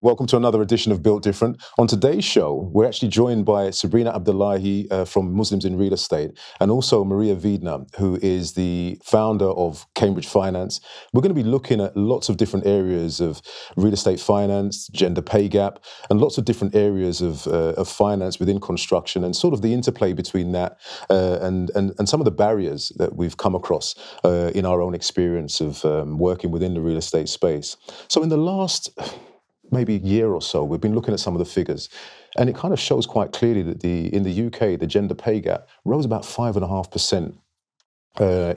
Welcome to another edition of Built Different. On today's show, we're actually joined by Sabrina Abdullahi from Muslims in Real Estate, and also Maria Wiedner, who is the founder of Cambridge Finance. We're going to be looking at lots of different areas of real estate finance, gender pay gap, and lots of different areas of finance within construction, and sort of the interplay between that and some of the barriers that we've come across in our own experience of working within the real estate space. So in the last maybe year or so, we've been looking at some of the figures, and it kind of shows quite clearly that in the UK, the gender pay gap rose about 5.5%.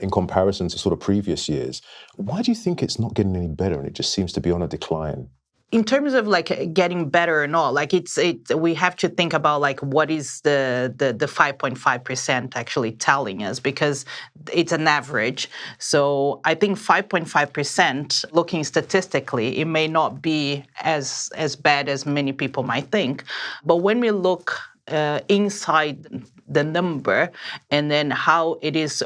In comparison to sort of previous years. Why do you think it's not getting any better and it just seems to be on a decline? In terms of like getting better or not, like we have to think about like what is the 5.5% actually telling us, because it's an average. So I think 5.5%, looking statistically, it may not be as bad as many people might think. But when we look inside the number and then how it is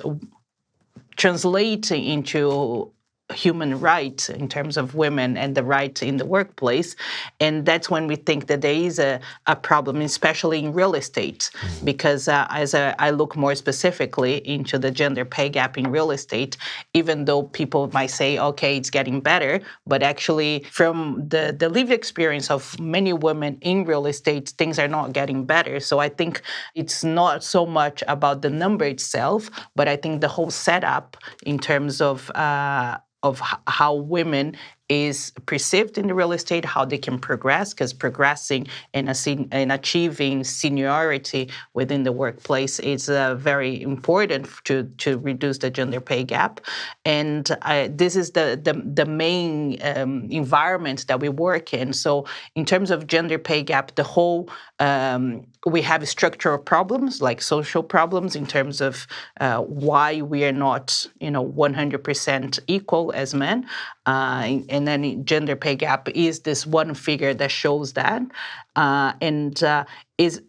translating into human rights in terms of women and the right in the workplace. And that's when we think that there is a problem, especially in real estate, because as I look more specifically into the gender pay gap in real estate, even though people might say, okay, it's getting better, but actually from the lived experience of many women in real estate, things are not getting better. So I think it's not so much about the number itself, but I think the whole setup in terms of how women is perceived in the real estate, how they can progress, because progressing and achieving seniority within the workplace is very important to reduce the gender pay gap. And this is the main environment that we work in. So in terms of gender pay gap, the whole we have structural problems, like social problems, in terms of why we are not, 100% equal as men. And then gender pay gap is this one figure that shows that. Is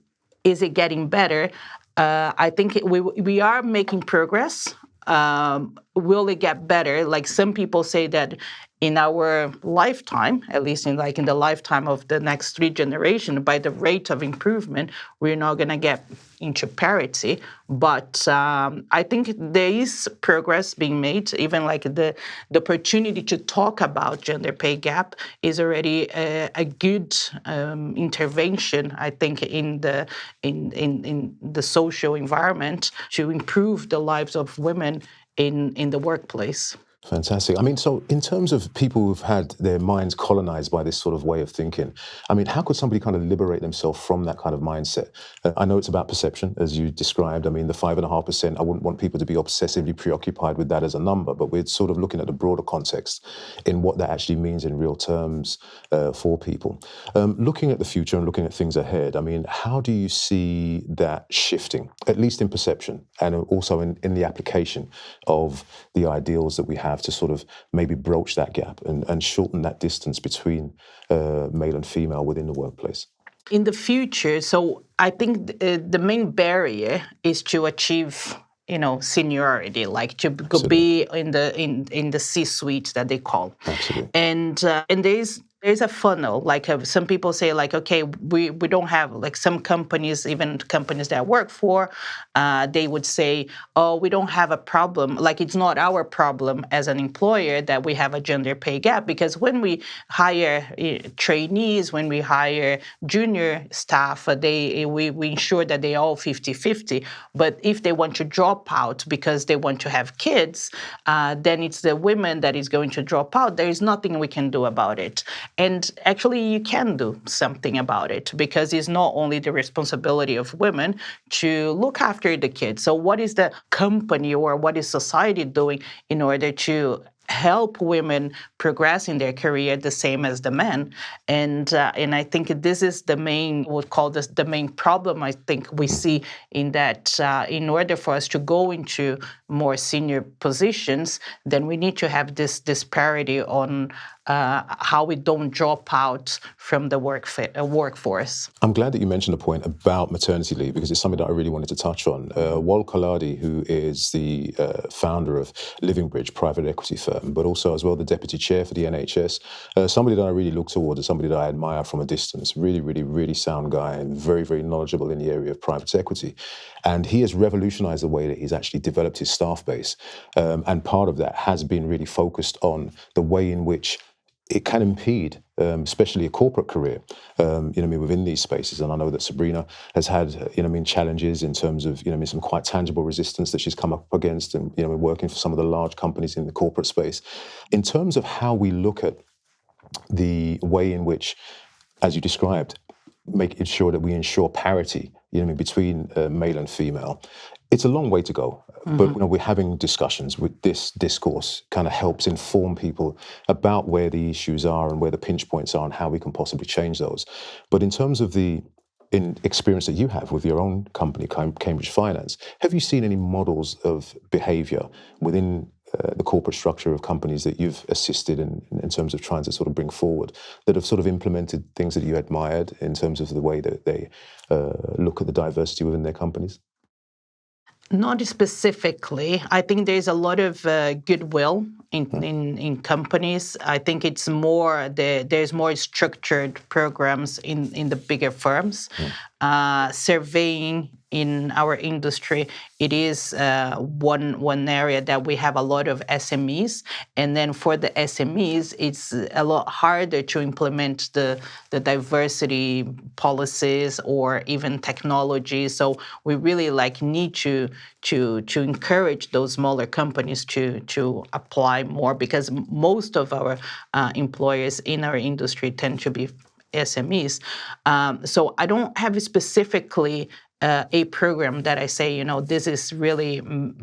it getting better? I think we are making progress. Will it get better? Like some people say that in our lifetime, at least in the lifetime of the next 3 generations, by the rate of improvement, we're not going to get into parity. But I think there is progress being made. Even like the opportunity to talk about gender pay gap is already a good intervention, I think, in the social environment to improve the lives of women in the workplace. Fantastic. I mean, so in terms of people who've had their minds colonized by this sort of way of thinking, I mean, how could somebody kind of liberate themselves from that kind of mindset? I know it's about perception, as you described. I mean, the 5.5%, I wouldn't want people to be obsessively preoccupied with that as a number, but we're sort of looking at the broader context in what that actually means in real terms for people. Looking at the future and looking at things ahead, I mean, how do you see that shifting, at least in perception and also in the application of the ideals that we have to sort of maybe broach that gap and shorten that distance between male and female within the workplace? In the future, so I think the main barrier is to achieve, seniority, like to be in the C-suite that they call. Absolutely. And there's a funnel. Like some people say, like, okay, we don't have, like some companies, even companies that I work for, they would say, oh, we don't have a problem. Like it's not our problem as an employer that we have a gender pay gap, because when we hire trainees, when we hire junior staff, we ensure that they are all 50-50. But if they want to drop out because they want to have kids, then it's the women that is going to drop out. There is nothing we can do about it. And actually, you can do something about it, because it's not only the responsibility of women to look after the kids. So what is the company or what is society doing in order to help women progress in their career the same as the men? And I think this is the main, would call this the main problem I think we see, in that in order for us to go into more senior positions, then we need to have this disparity on how we don't drop out from the workforce. I'm glad that you mentioned a point about maternity leave because it's something that I really wanted to touch on. Wal Koladi, who is the founder of Living Bridge private equity firm, but also as well the deputy chair for the NHS, somebody that I really look towards and somebody that I admire from a distance. Really, really, really sound guy and very, very knowledgeable in the area of private equity. And he has revolutionized the way that he's actually developed his staff base. And part of that has been really focused on the way in which it can impede, especially a corporate career, within these spaces. And I know that Sabrina has had, challenges in terms of, some quite tangible resistance that she's come up against and, working for some of the large companies in the corporate space. In terms of how we look at the way in which, as you described, making sure that we ensure parity, between male and female. It's a long way to go, but we're having discussions with this discourse kind of helps inform people about where the issues are and where the pinch points are and how we can possibly change those. But in terms of the experience that you have with your own company, Cambridge Finance, have you seen any models of behaviour within the corporate structure of companies that you've assisted in terms of trying to sort of bring forward that have sort of implemented things that you admired in terms of the way that they look at the diversity within their companies? Not specifically. I think there's a lot of goodwill in companies. I think it's more there's more structured programs in the bigger firms. Surveying in our industry, it is one area that we have a lot of SMEs, and then for the SMEs, it's a lot harder to implement the diversity policies or even technology. So we really need to encourage those smaller companies to apply more, because most of our employers in our industry tend to be SMEs. So I don't have specifically a program that I say, this is really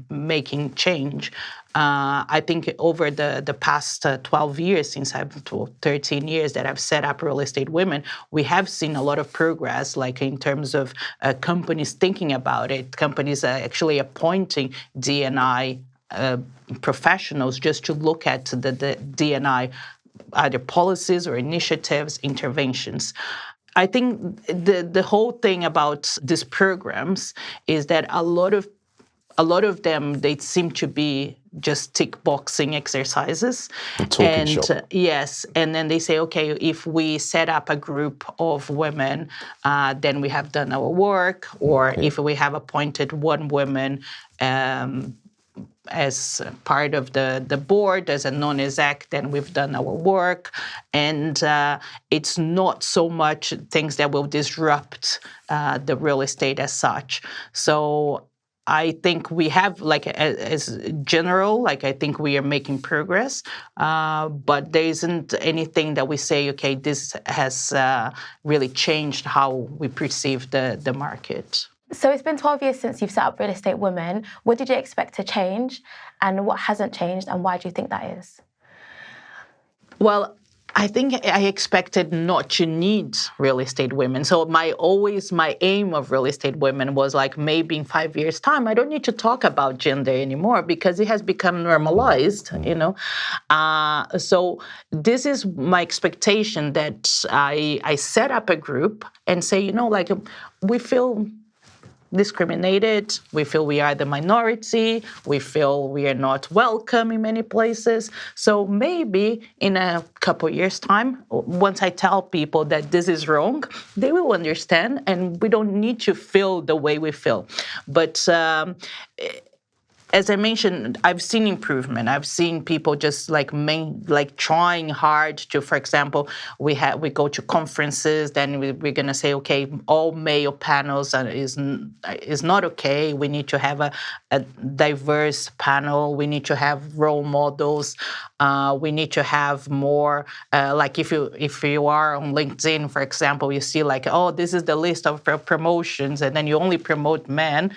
making change. I think over the past 12 years, since I've 13 years that I've set up Real Estate Women, we have seen a lot of progress, like in terms of companies thinking about it, companies actually appointing D&I professionals just to look at the D&I either policies or initiatives, interventions. I think the whole thing about these programs is that a lot of them, they seem to be just tick boxing exercises. Talking shop. Yes, and then they say, okay, if we set up a group of women, then we have done our work, or if we have appointed one woman as part of the board, as a non-exec, then we've done our work. And it's not so much things that will disrupt the real estate as such. So I think we have, as general, I think we are making progress, but there isn't anything that we say, okay, this has really changed how we perceive the market. So it's been 12 years since you've set up Real Estate Women. What did you expect to change, and what hasn't changed, and why do you think that is? Well, I think I expected not to need Real Estate Women. So my aim of Real Estate Women was maybe in 5 years' time, I don't need to talk about gender anymore because it has become normalized, So this is my expectation, that I set up a group and say, we feel discriminated, we feel we are the minority, we feel we are not welcome in many places. So maybe in a couple years' time, once I tell people that this is wrong, they will understand, and we don't need to feel the way we feel. But as I mentioned, I've seen improvement. I've seen people just trying hard to, for example, we go to conferences, then we're going to say, okay, all male panels is not okay. We need to have a diverse panel. We need to have role models. We need to have more, if you are on LinkedIn, for example, you see this is the list of promotions, and then you only promote men.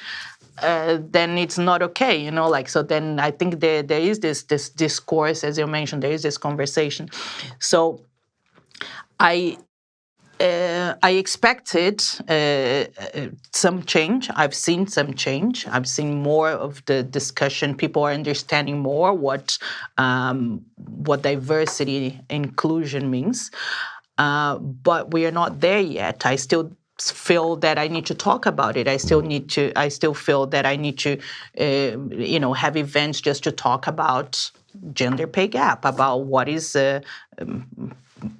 Then it's not okay, So then I think there is this discourse, as you mentioned, there is this conversation. So I I expected some change. I've seen some change. I've seen more of the discussion. People are understanding more what diversity inclusion means. But we are not there yet. I still feel that I need to talk about it. I still feel that I need to, have events just to talk about gender pay gap, about what is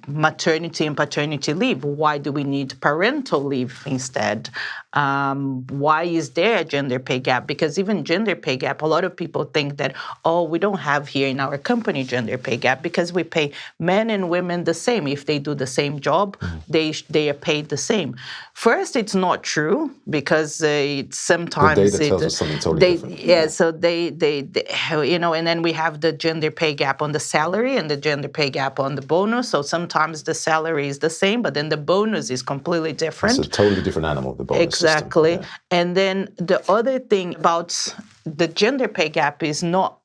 maternity and paternity leave. Why do we need parental leave instead? Why is there a gender pay gap? Because even gender pay gap, a lot of people think that, we don't have here in our company gender pay gap because we pay men and women the same. If they do the same job, they are paid the same. First, it's not true because sometimes The data tells us something totally different. Yeah, so they, and then we have the gender pay gap on the salary and the gender pay gap on the bonus. So sometimes the salary is the same, but then the bonus is completely different. It's a totally different animal, the bonus Exactly. system. And then the other thing about the gender pay gap is not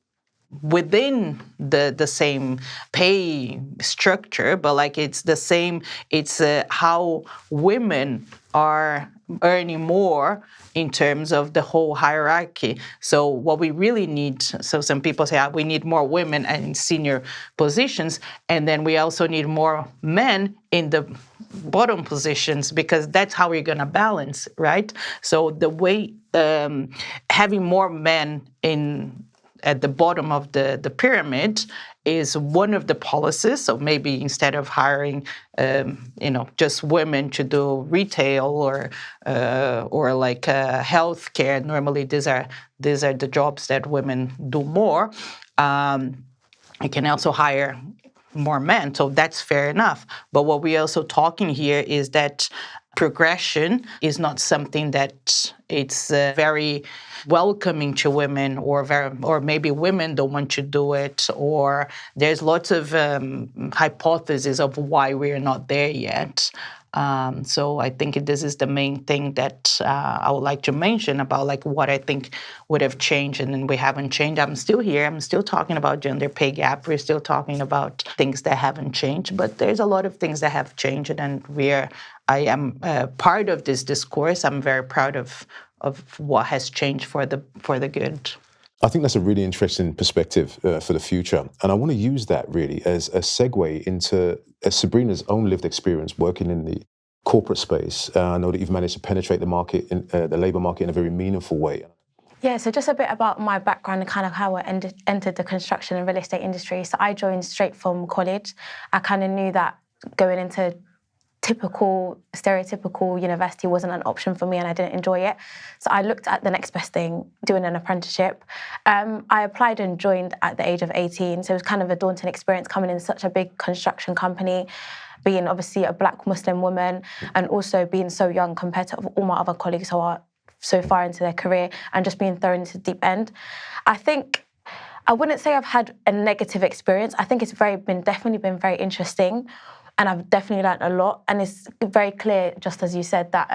within the same pay structure, but like it's the same. It's how women are earning more in terms of the whole hierarchy. So what we really need, so some people say we need more women in senior positions, and then we also need more men in the bottom positions because that's how we're going to balance, right? So the way having more men at the bottom of the pyramid is one of the policies. So maybe instead of hiring, just women to do retail or like healthcare, normally these are the jobs that women do more. You can also hire more men, so that's fair enough. But what we're also talking here is that progression is not something that it's very welcoming to women, or maybe women don't want to do it, or there's lots of hypotheses of why we're not there yet. So I think this is the main thing that I would like to mention about like what I think would have changed, and then we haven't changed. I'm still here. I'm still talking about gender pay gap. We're still talking about things that haven't changed, but there's a lot of things that have changed, and I am part of this discourse. I'm very proud of what has changed for the good. I think that's a really interesting perspective for the future. And I want to use that really as a segue into Sabrina's own lived experience working in the corporate space. I know that you've managed to penetrate the market, the labour market in a very meaningful way. Yeah, so just a bit about my background and kind of how I entered the construction and real estate industry. So I joined straight from college. I kind of knew that going into stereotypical university wasn't an option for me, and I didn't enjoy it. So I looked at the next best thing, doing an apprenticeship. I applied and joined at the age of 18, so it was kind of a daunting experience coming in such a big construction company, being obviously a Black Muslim woman, and also being so young compared to all my other colleagues who are so far into their career, and just being thrown into the deep end. I wouldn't say I've had a negative experience. I think it's definitely been very interesting. And I've definitely learned a lot. And it's very clear, just as you said, that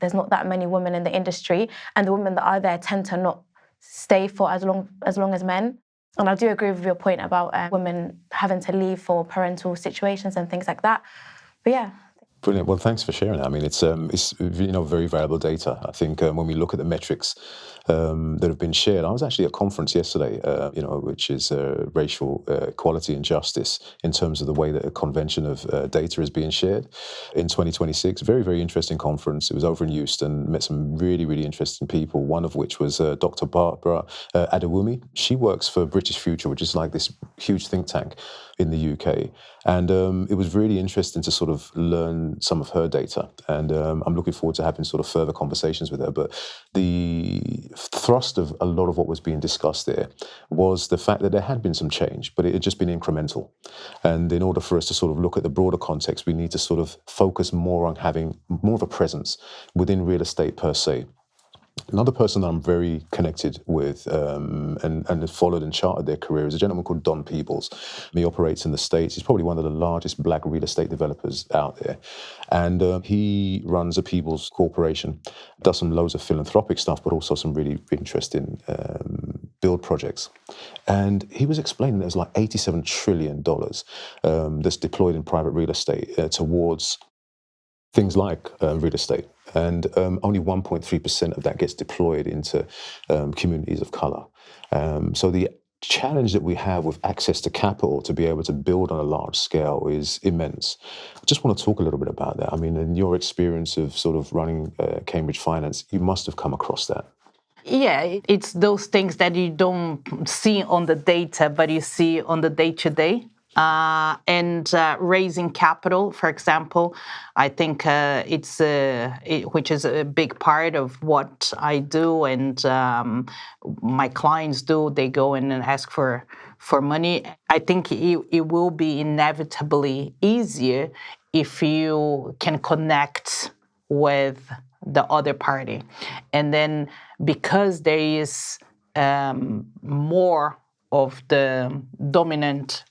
there's not that many women in the industry. And the women that are there tend to not stay for as long as men. And I do agree with your point about women having to leave for parental situations and things like that. But yeah. Brilliant. Well, thanks for sharing that. I mean, it's very valuable data. I think when we look at the metrics that have been shared, I was actually at a conference yesterday, which is racial equality and justice in terms of the way that a convention of data is being shared in 2026. Very, very interesting conference. It was over in Houston. Met some really, really interesting people. One of which was Dr. Barbara Adewumi. She works for British Future, which is like this huge think tank in the UK. And it was really interesting to sort of learn some of her data. And I'm looking forward to having sort of further conversations with her. But the thrust of a lot of what was being discussed there was the fact that there had been some change, but it had just been incremental. And in order for us to sort of look at the broader context, we need to sort of focus more on having more of a presence within real estate per se. Another person that I'm very connected with and has followed and charted their career is a gentleman called Don Peebles. He operates in the States. He's probably one of the largest Black real estate developers out there. And he runs a Peebles Corporation, does some loads of philanthropic stuff, but also some really interesting build projects. And he was explaining there's like $87 trillion that's deployed in private real estate towards things like real estate, and only 1.3% of that gets deployed into communities of color. So the challenge that we have with access to capital to be able to build on a large scale is immense. I just want to talk a little bit about that. I mean, in your experience of sort of running Cambridge Finance, you must have come across that. Yeah, it's those things that you don't see on the data, but you see on the day-to-day. And raising capital, for example, I think which is a big part of what I do and my clients do. They go in and ask for money. I think it will be inevitably easier if you can connect with the other party. And then because there is more of the dominant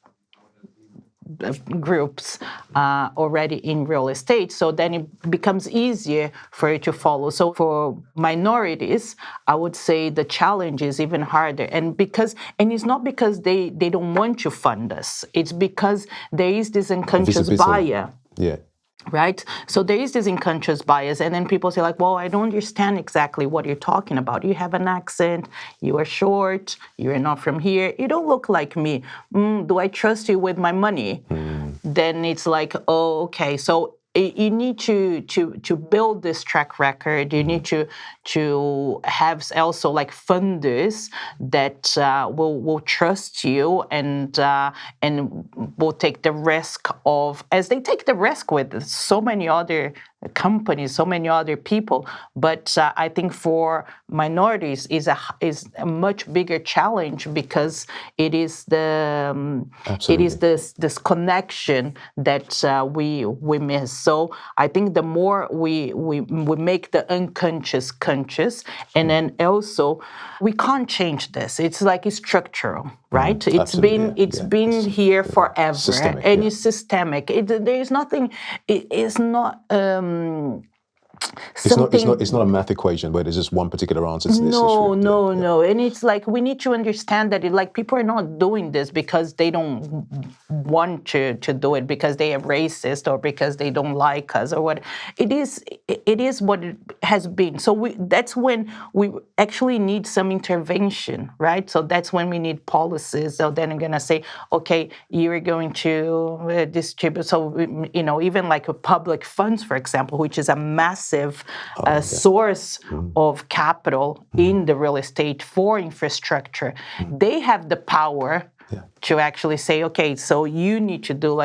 groups already in real estate, so then it becomes easier for you to follow. So for minorities, I would say the challenge is even harder, and it's not because they don't want to fund us, it's because there is this unconscious buyer. Yeah. Right? So there is this unconscious bias, and then people say like, well, I don't understand exactly what you're talking about. You have an accent, you are short, you're not from here, you don't look like me. Do I trust you with my money? Then it's like, oh, okay. So you need to build this track record. You need to have also like funders that will trust you and will take the risk of, as they take the risk with so many other companies, so many other people. But I think for minorities is a much bigger challenge because it is this connection that we miss. So I think the more we make the unconscious conscious, and then also we can't change this. It's like it's structural, right? It's been here forever, systemic, and it's systemic. There is nothing. It's not. It's not a math equation where there's just one particular answer to this issue. No. And it's like we need to understand that people are not doing this because they don't want to do it, because they are racist or because they don't like us or what. It is what it has been. So that's when we actually need some intervention, right? So that's when we need policies. So then I'm going to say, okay, you're going to distribute. So, even like a public funds, for example, which is a massive source of capital in the real estate for infrastructure. They have the power to actually say, okay, so you need to do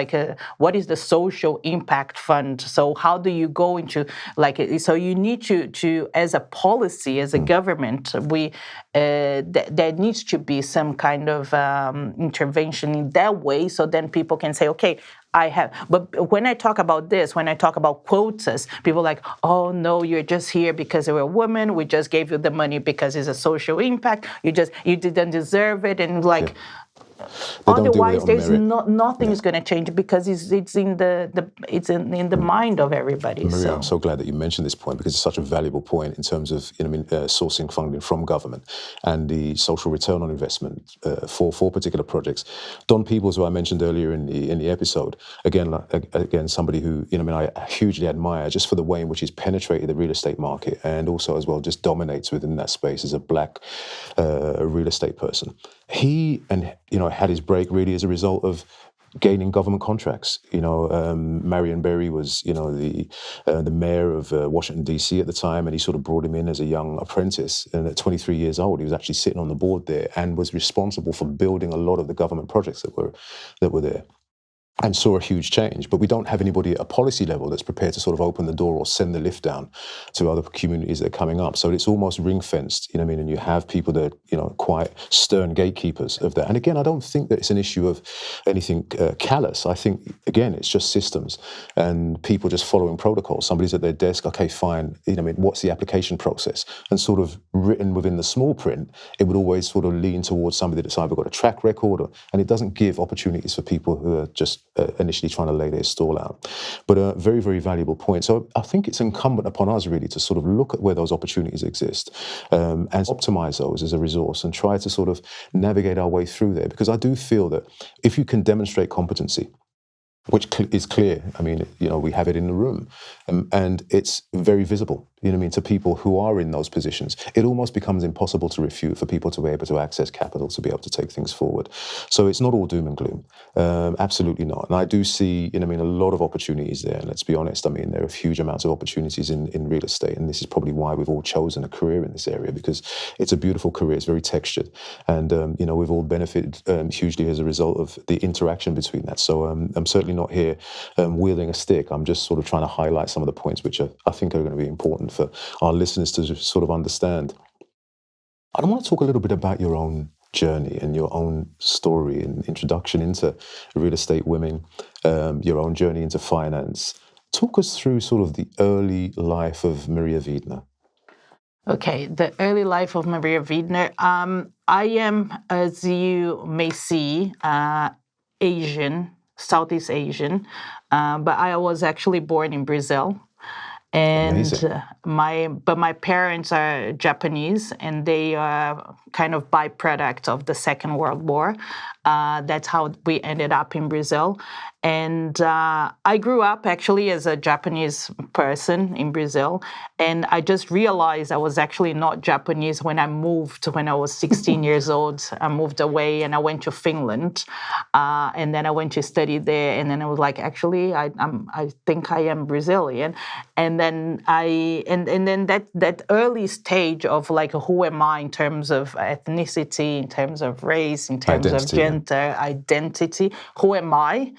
what is the social impact fund? So how do you go into so you need to as a policy, as a government, there needs to be some kind of intervention in that way. So then people can say, okay, but when I talk about this, when I talk about quotas, people are like, oh no, you're just here because you're a woman. We just gave you the money because it's a social impact. You didn't deserve it, and otherwise, there's nothing is going to change because it's in the mind of everybody. Maria, I'm so glad that you mentioned this point because it's such a valuable point in terms of sourcing funding from government and the social return on investment for particular projects. Don Peebles, who I mentioned earlier in the episode, again somebody who I hugely admire just for the way in which he's penetrated the real estate market and also as well just dominates within that space as a black real estate person. He had his break really as a result of gaining government contracts. Marion Berry was, the mayor of Washington, D.C. at the time, and he sort of brought him in as a young apprentice. And at 23 years old, he was actually sitting on the board there and was responsible for building a lot of the government projects that were there. And saw a huge change. But we don't have anybody at a policy level that's prepared to sort of open the door or send the lift down to other communities that are coming up. So it's almost ring-fenced, and you have people that quite stern gatekeepers of that. And again, I don't think that it's an issue of anything callous. I think, again, it's just systems and people just following protocols. Somebody's at their desk, okay, fine, what's the application process? And sort of written within the small print, it would always sort of lean towards somebody that's either got a track record and it doesn't give opportunities for people who are just initially trying to lay their stall out. But a very, very valuable point. So I think it's incumbent upon us really to sort of look at where those opportunities exist and optimize those as a resource and try to sort of navigate our way through there. Because I do feel that if you can demonstrate competency, which is clear. I mean, we have it in the room, and it's very visible. You know what I mean? To people who are in those positions, it almost becomes impossible to refute for people to be able to access capital to be able to take things forward. So it's not all doom and gloom, absolutely not. And I do see, a lot of opportunities there. And let's be honest, I mean, there are huge amounts of opportunities in real estate, and this is probably why we've all chosen a career in this area, because it's a beautiful career. It's very textured, and we've all benefited hugely as a result of the interaction between that. So I'm certainly not here wielding a stick. I'm just sort of trying to highlight some of the points which I think are going to be important for our listeners to sort of understand. I want to talk a little bit about your own journey and your own story and introduction into real estate women, your own journey into finance. Talk us through sort of the early life of Maria Wiedner. Okay, the early life of Maria Wiedner. I am, as you may see, Asian, Southeast Asian, but I was actually born in Brazil. And my parents are Japanese, and they are kind of byproduct of the Second World War. That's how we ended up in Brazil. And I grew up actually as a Japanese person in Brazil. And I just realized I was actually not Japanese when I moved when I was 16 years old. I moved away and I went to Finland. And then I went to study there. And then I was like, actually, I think I am Brazilian. And then that early stage of like, who am I in terms of ethnicity, in terms of race, in terms of gender, identity, who am I?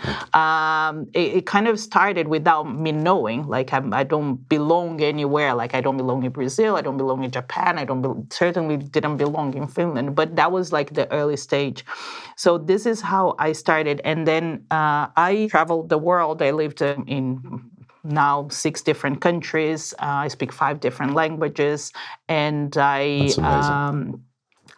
It kind of started without me knowing, like I don't belong anywhere. Like I don't belong in Brazil, I don't belong in Japan, certainly didn't belong in Finland, but that was like the early stage. So this is how I started. And then I traveled the world. I lived in now 6 different countries. I speak 5 different languages, and That's amazing.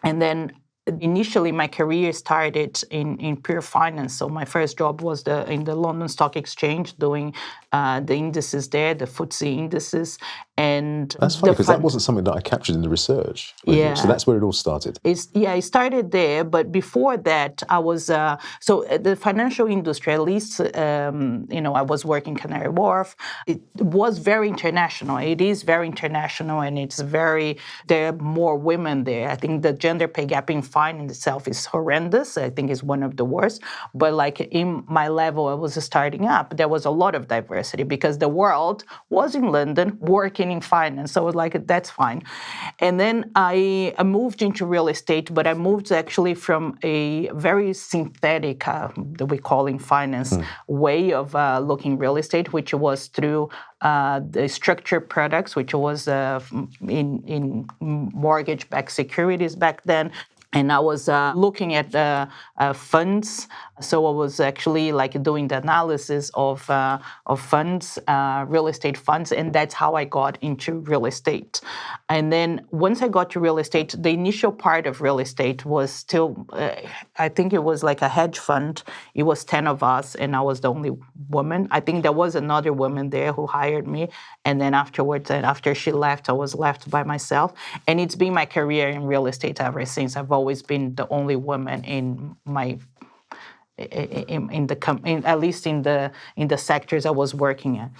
And then initially my career started in pure finance. So my first job was in the London Stock Exchange, doing the indices there, the FTSE indices. And that's funny, because that wasn't something that I captured in the research with you. So that's where it all started. It started there, but before that, I was the financial industry. At least, I was working Canary Wharf. It was very international. It is very international, and there are more women there. I think the gender pay gap in finance itself is horrendous. I think it's one of the worst. But like in my level, I was starting up. There was a lot of diversity because the world was in London working in finance. So I was like, that's fine. And then I moved into real estate, but I moved actually from a very synthetic, that we call in finance, way of looking real estate, which was through the structured products, which was in mortgage-backed securities back then. And I was looking at funds. So I was actually like doing the analysis of funds, real estate funds, and that's how I got into real estate. And then once I got to real estate, the initial part of real estate was still, I think it was like a hedge fund. It was 10 of us, and I was the only woman. I think there was another woman there who hired me. And then afterwards, and after she left, I was left by myself. And it's been my career in real estate ever since. I've always been the only woman in my at least in the sectors I was working in.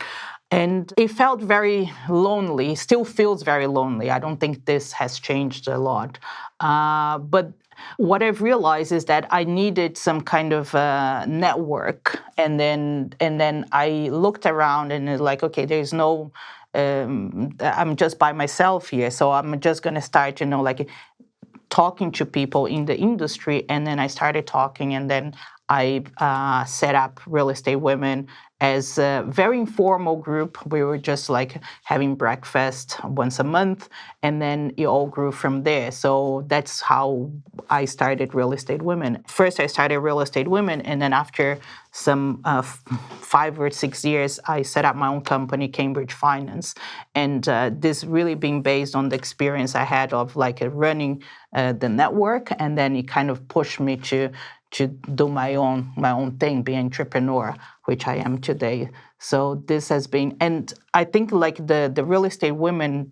And it felt very lonely, still feels very lonely. I don't think this has changed a lot. But what I've realized is that I needed some kind of network. And then I looked around and it's like, okay, there's no, I'm just by myself here. So I'm just going to start, like talking to people in the industry. And then I started talking, and then I set up Real Estate Women as a very informal group. We were just like having breakfast once a month, and then it all grew from there. So that's how I started Real Estate Women. First, I started Real Estate Women, and then after some 5 or 6 years, I set up my own company, Cambridge Finance. And this really being based on the experience I had of like running the network, and then it kind of pushed me to do my own thing, be an entrepreneur, which I am today. So this has been, and I think like the Real Estate Women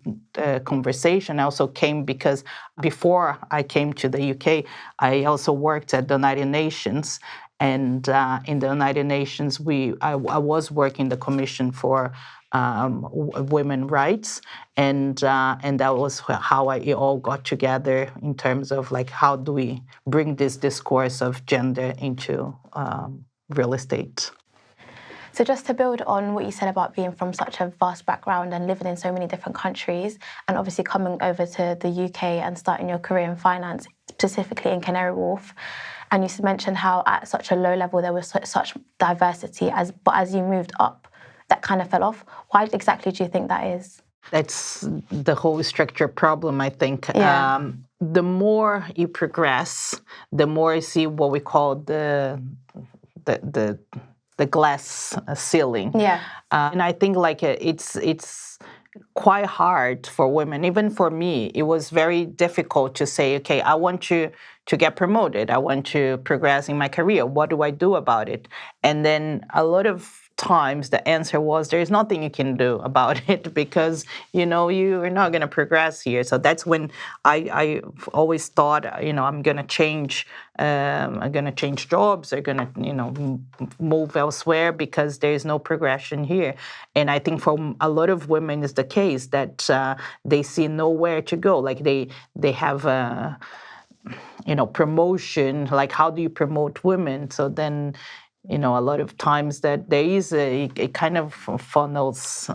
conversation also came because before I came to the UK, I also worked at the United Nations. And in the United Nations, I was working the Commission for women rights, and that was how it all got together in terms of like how do we bring this discourse of gender into real estate. So just to build on what you said about being from such a vast background and living in so many different countries, and obviously coming over to the UK and starting your career in finance, specifically in Canary Wharf, and you mentioned how at such a low level there was such diversity, but as you moved up, that kind of fell off. Why exactly do you think that is? That's the whole structure problem, I think. Yeah. The more you progress, the more you see what we call the glass ceiling. Yeah. And I think like it's quite hard for women. Even for me, it was very difficult to say, okay, I want to get promoted. I want to progress in my career. What do I do about it? And then a lot of times the answer was there's nothing you can do about it because you are not going to progress here. So that's when I always thought I'm going to change jobs. I'm going to move elsewhere because there's no progression here. And I think for a lot of women is the case that they see nowhere to go. Like they have promotion. Like how do you promote women? So then a lot of times that there is it kind of funnels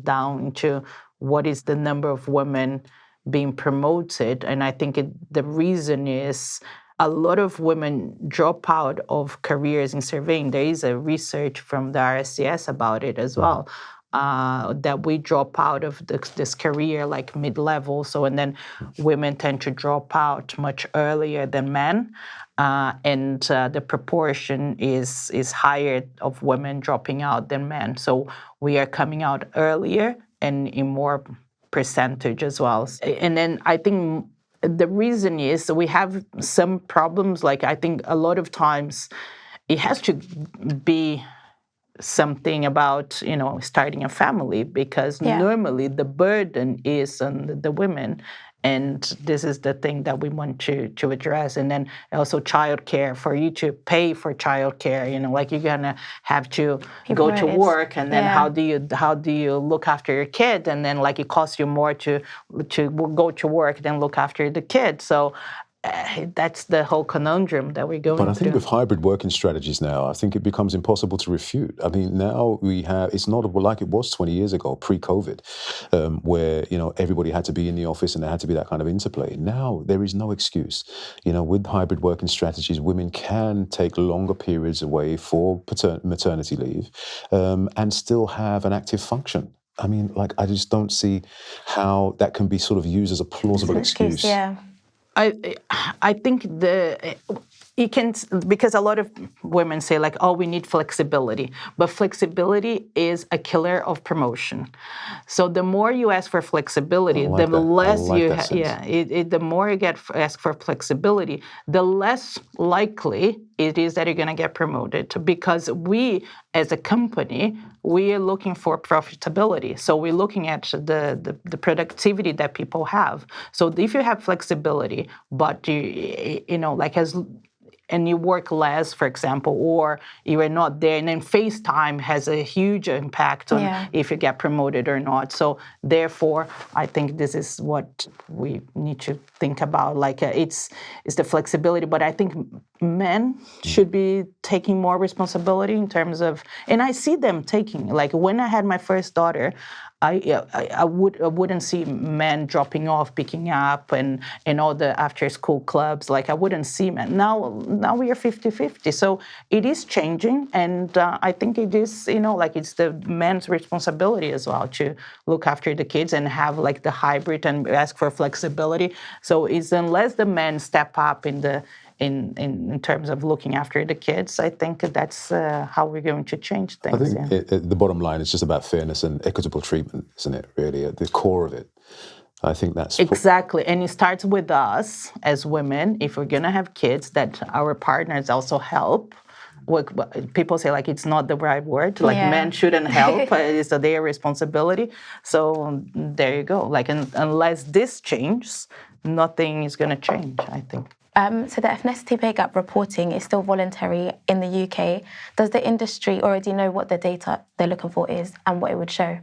down to what is the number of women being promoted. And I think the reason is a lot of women drop out of careers in surveying. There is a research from the RSCS about it as well. That we drop out of this career like mid-level. So, and then women tend to drop out much earlier than men. And the proportion is higher of women dropping out than men. So we are coming out earlier and in more percentage as well. And then I think the reason is we have some problems. Like I think a lot of times it has to be something about starting a family because normally the burden is on the women, and this is the thing that we want to address. And then also childcare, for you to pay for childcare, like you're gonna have to go to work, and then how do you look after your kid, and then like it costs you more to go to work than look after the kid. So that's the whole conundrum that we're going through. But I think with hybrid working strategies now, I think it becomes impossible to refute. I mean, now it's not like it was 20 years ago, pre-COVID, where, everybody had to be in the office and there had to be that kind of interplay. Now there is no excuse. With hybrid working strategies, women can take longer periods away for maternity leave and still have an active function. I mean, I just don't see how that can be sort of used as a plausible excuse. Yeah. I think you can, because a lot of women say like, oh, we need flexibility, but flexibility is a killer of promotion. So the more you ask for flexibility, the less the more you ask for flexibility, the less likely it is that you're going to get promoted, because we, as a company, we are looking for profitability. So we're looking at the productivity that people have. So if you have flexibility, but and you work less, for example, or you are not there, and then FaceTime has a huge impact on if you get promoted or not. So therefore, I think this is what we need to think about. It's the flexibility, but I think men should be taking more responsibility in terms of, and I see them taking, like when I had my first daughter, I wouldn't see men dropping off, picking up, and all the after-school clubs. Like I wouldn't see men. Now we are 50-50. So it is changing, and I think it is, it's the men's responsibility as well to look after the kids and have like the hybrid and ask for flexibility. So it's unless the men step up in terms of looking after the kids, I think that's how we're going to change things. I think the bottom line is just about fairness and equitable treatment, isn't it, really, at the core of it? I think that's... Exactly. And it starts with us as women. If we're going to have kids, that our partners also help. People say like it's not the right word. Like men shouldn't help. It's their responsibility. So there you go. Like unless this changes, nothing is going to change, I think. So the ethnicity pay gap reporting is still voluntary in the UK. Does the industry already know what the data they're looking for is and what it would show?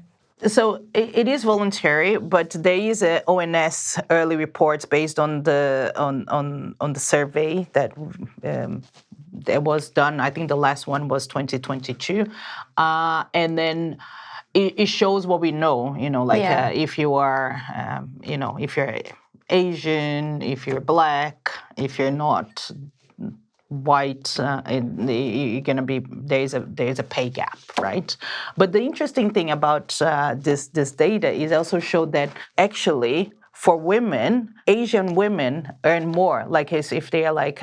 So it is voluntary, but there is a ONS early reports based on the on the survey that was done. I think the last one was 2022, and then it shows what we know. Like Yeah. if you are, if you're Asian, if you're Black, if you're not white, you're gonna be there's a pay gap, right? But the interesting thing about this data is also showed that actually for women, Asian women earn more, like as if they are like.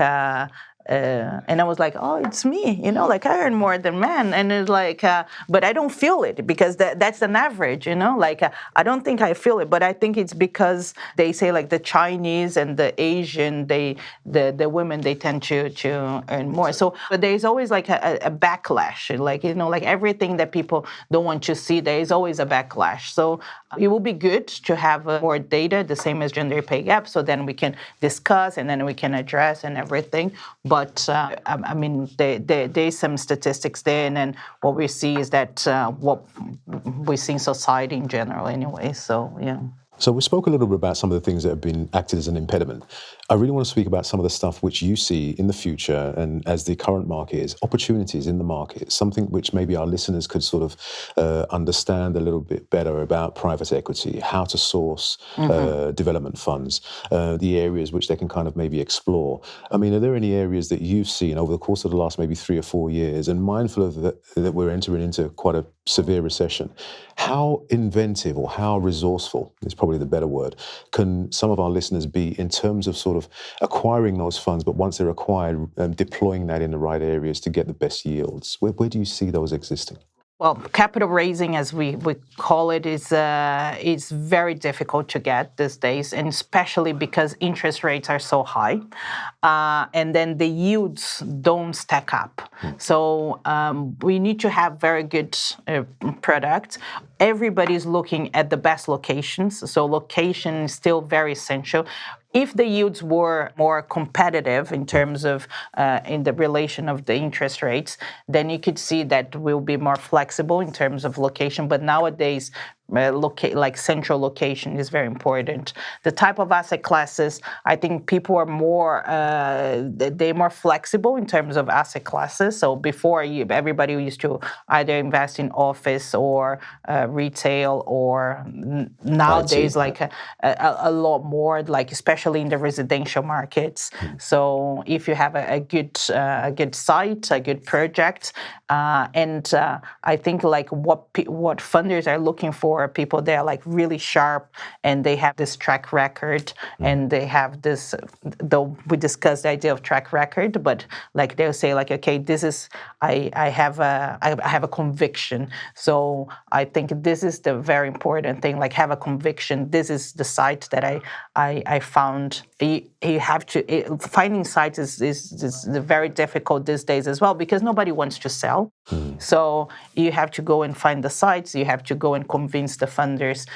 And I was like, oh, it's me, like I earn more than men. And it's like, but I don't feel it because that's an average, like I don't think I feel it, but I think it's because they say like the Chinese and the Asian, the women, they tend to earn more. So but there's always like a backlash, like, like everything that people don't want to see, there is always a backlash. So it will be good to have more data, the same as gender pay gap, so then we can discuss and then we can address and everything. But I mean, there's some statistics there, and then what we see is that what we see in society in general anyway. So, yeah. So we spoke a little bit about some of the things that have been acted as an impediment. I really want to speak about some of the stuff which you see in the future and as the current market is, opportunities in the market, something which maybe our listeners could sort of understand a little bit better about private equity, how to source development funds, the areas which they can kind of maybe explore. I mean, are there any areas that you've seen over the course of the last maybe 3 or 4 years, and mindful of that we're entering into quite a severe recession, how inventive or how resourceful is probably the better word, can some of our listeners be in terms of sort of acquiring those funds, but once they're acquired, deploying that in the right areas to get the best yields? Where do you see those existing? Well, capital raising, as we call it, is very difficult to get these days, and especially because interest rates are so high, and then the yields don't stack up. So we need to have very good products. Everybody's looking at the best locations, so location is still very essential. If the yields were more competitive in terms of in the relation of the interest rates, then you could see that we'll be more flexible in terms of location. But nowadays, like central location is very important. The type of asset classes, I think people are more they're more flexible in terms of asset classes. So before, everybody used to either invest in office or retail, or nowadays like a lot more, like especially in the residential markets. So if you have a good site, a good project, and I think like what funders are looking for are people that are like really sharp and they have this track record, and they have this, though we discussed the idea of track record, but like they'll say like, okay, this is, I have a conviction. So I think this is the very important thing, like have a conviction. This is the site that I found. You have to, finding sites is very difficult these days as well, because nobody wants to sell. So you have to go and find the sites, you have to go and convince the funders,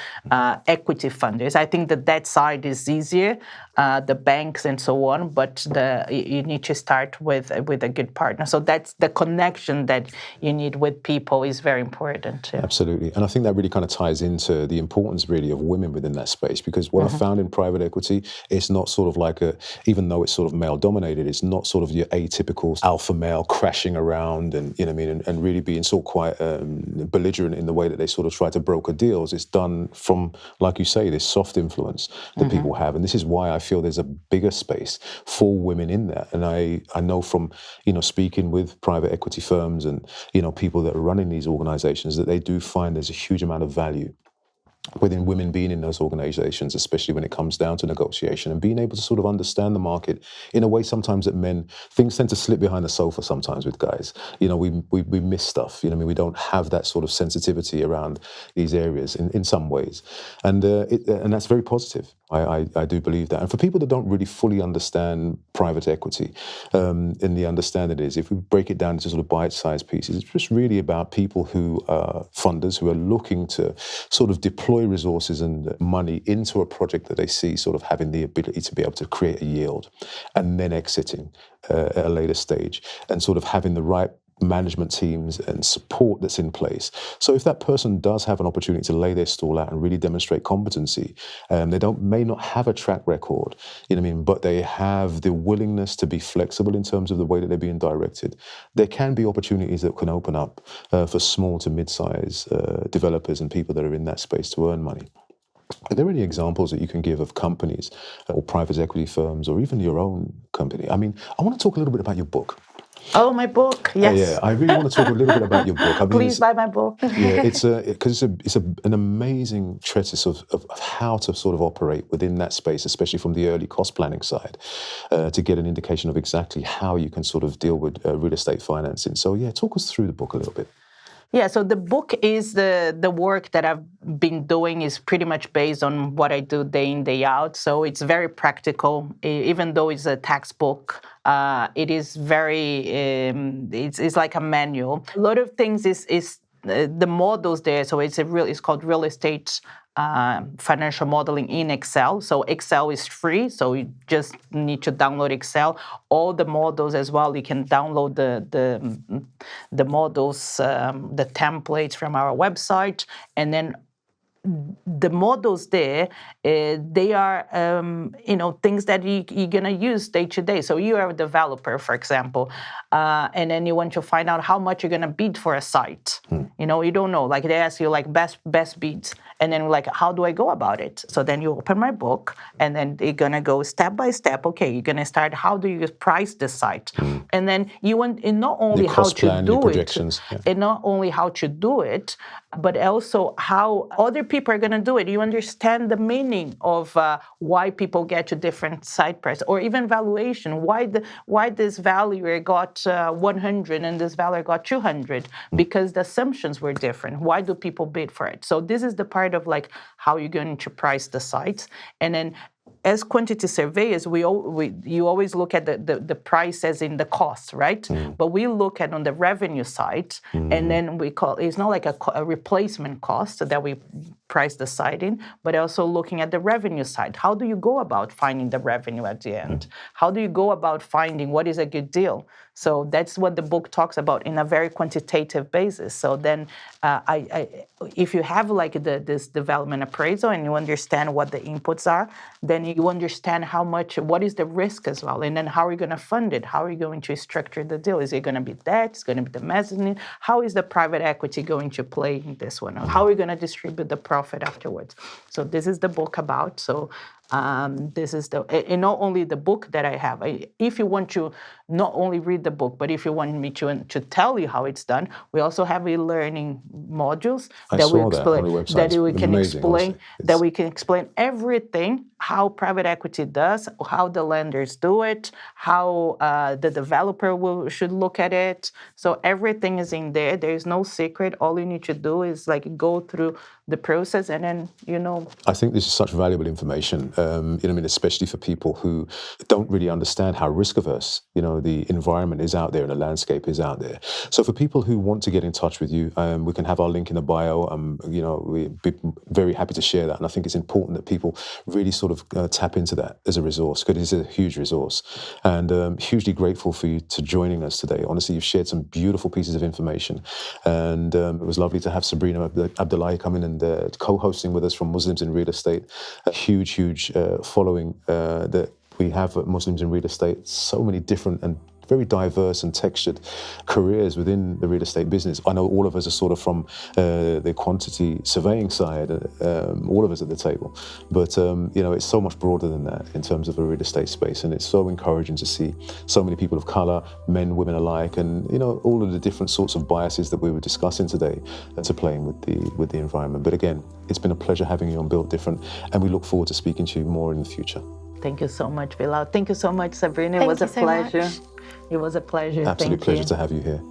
equity funders. I think that side is easier, the banks and so on, but you need to start with a good partner. So that's the connection that you need with people is very important. Yeah. Absolutely. And I think that really kind of ties into the importance really of women within that space, because what I found in private equity, it's not sort of like even though it's sort of male dominated, it's not sort of your atypical alpha male crashing around and, you know what I mean, and really being sort of quite belligerent in the way that they sort of try to broker deals. It's done from, like you say, this soft influence that people have. And this is why I feel there's a bigger space for women in that. And I know from, speaking with private equity firms and, people that are running these organizations, that they do find there's a huge amount of value within women being in those organizations, especially when it comes down to negotiation and being able to sort of understand the market in a way sometimes that things tend to slip behind the sofa sometimes with guys. We miss stuff, we don't have that sort of sensitivity around these areas in some ways. And that's very positive. I do believe that. And for people that don't really fully understand private equity, in the understanding is, if we break it down into sort of bite-sized pieces, it's just really about people who are funders who are looking to sort of deploy resources and money into a project that they see sort of having the ability to be able to create a yield, and then exiting at a later stage, and sort of having the right management teams and support that's in place. So if that person does have an opportunity to lay their stall out and really demonstrate competency, they may not have a track record, you know what I mean, but they have the willingness to be flexible in terms of the way that they're being directed, there can be opportunities that can open up for small to mid-size developers and people that are in that space to earn money. Are there any examples that you can give of companies or private equity firms or even your own company? I mean, I want to talk a little bit about your book. Oh, my book, yes. Yeah, I really want to talk a little bit about your book. I mean, Please buy my book. Yeah, because it's an amazing treatise of how to sort of operate within that space, especially from the early cost planning side, to get an indication of exactly how you can sort of deal with real estate financing. So yeah, talk us through the book a little bit. Yeah, so the book is the work that I've been doing is pretty much based on what I do day in, day out. So it's very practical, even though it's a textbook. It is very, it's like a manual. A lot of things is the models there. So it's called Real Estate Financial Modeling in Excel. So Excel is free, so you just need to download Excel. All the models as well, you can download the models, the templates from our website, and then the models there, they are, things that you're going to use day to day. So you are a developer, for example, and then you want to find out how much you're going to bid for a site. You know, you don't know. Like they ask you like best bids. And then like, how do I go about it? So then you open my book, and then you're going to go step by step. Okay, you're going to start, how do you price the site? And then you want not only how to do it, and not only how to do it, but also how other people are going to do it. You understand the meaning of why people get to different site price, or even valuation. Why this valuer got 100 and this valuer got 200? Because the assumptions were different. Why do people bid for it? So this is the part of like how you're going to price the sites. And then as quantity surveyors, you always look at the price as in the cost, right? But we look at on the revenue side, and then we call it's not like a replacement cost that we price the site in, but also looking at the revenue side. How do you go about finding the revenue at the end? How do you go about finding what is a good deal? So that's what the book talks about in a very quantitative basis. So then if you have like this development appraisal and you understand what the inputs are, then you understand what is the risk as well. And then how are you going to fund it? How are you going to structure the deal? Is it going to be debt? Is it going to be the mezzanine? How is the private equity going to play in this one? How are you going to distribute the profit afterwards? So this is the book about. So this is and not only the book that I have. If you want to not only read the book, but if you want me to tell you how it's done, we also have e-learning modules that we can explain everything, how private equity does, how the lenders do it, how the developer should look at it. So everything is in there. There is no secret. All you need to do is like go through the process, and then I think this is such valuable information. Especially for people who don't really understand how risk averse, the environment is out there and the landscape is out there. So for people who want to get in touch with you, we can have our link in the bio. We'd be very happy to share that. And I think it's important that people really sort of tap into that as a resource, because it's a huge resource. And hugely grateful for you to joining us today. Honestly, you've shared some beautiful pieces of information. And it was lovely to have Sabrina Abdullahi come in and co-hosting with us from Muslims in Real Estate. A huge following that we have at Muslims in Real Estate. So many different and very diverse and textured careers within the real estate business. I know all of us are sort of from the quantity surveying side, all of us at the table. But, it's so much broader than that in terms of the real estate space. And it's so encouraging to see so many people of color, men, women alike, and, all of the different sorts of biases that we were discussing today to playing with the environment. But again, it's been a pleasure having you on Built Different, and we look forward to speaking to you more in the future. Thank you so much, Bilal. Thank you so much, Sabrina. It was a pleasure. It was a pleasure. Absolute pleasure to have you here.